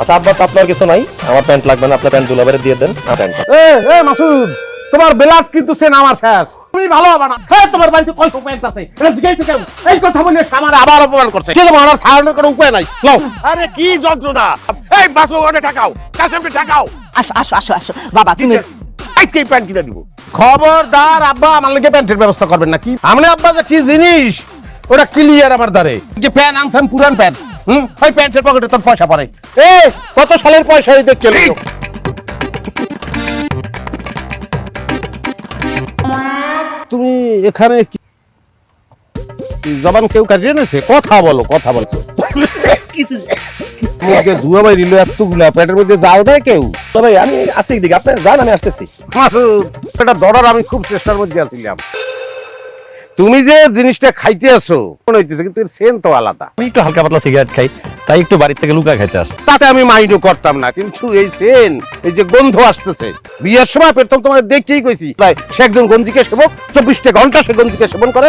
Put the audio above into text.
আচ্ছা আব্বা, আপনার কিছু নাই, আমার প্যান্ট লাগবে না, আপনার প্যান্ট দুলাভাইরে দিয়ে দেন। প্যান্ট এ মাসুদ, তোমার বেলাস কিন্তু সে আমার শেষ। তুমি ভালো হবে না। হ্যাঁ, তোমার বাড়িতে কয় প্যান্ট আছে? এটা জিজ্ঞাসা কেউ? এই কথা বলে আমার আবার অপমান করছে। কিন্তু আমার ছাড়ানোর কোনো উপায় নাই। লও। আরে কি যন্ত্রণা! এই বাসু ওটা ঠাকাও, কাশেমটা ঠাকাও। আসো আসো আসো আসো বাবা, তুমি আজকে প্যান্ট কিনে দিব। খবরদার আব্বা, আমার লাগে প্যান্টের ব্যবস্থা করবেন নাকি? আমি আব্বা যে কি জিনিস ওটা ক্লিয়ার আমার দ্বারে। যে প্যান্ট আনছেন পুরান প্যান্ট, ওই প্যান্টের পকেটে তোর পয়সা পড়ে। এ কত সালের পয়সা এই দেখে এলো? তুমি এখানে জবান কেউ কাটিয়ে এনেছে? কথা বলো, কথা বলছো। কিছু মুখে ধুয়া বাইরিল এতগুলা, পেটের মধ্যে যাও দেয় কেউ? ভাই আমি আছি এদিকে, আপনি যান, আমি আসতেছি। এটা ধরার আমি খুব চেষ্টার মধ্যে আছিলাম। তুমি যে জিনিসটা খাইতে আসো মনে হইতেছে, কিন্তু এর সেন্ট তো আলাদা। আমি একটু হালকা পাতলা সিগারেট খাই, তাই একটু বাড়ির থেকে লুকা খাইতে আসছি। তাতে আমি মাইন্ডও করতাম না, কিন্তু এই সেন, এই যে গন্ধ আসতেছে, বিয়ের সময় প্রথম তোমার দেখতেই কইছি সে একজন গঞ্জিকে সেবক, 24টা ঘন্টা সে গঞ্জিকে সেবন করে,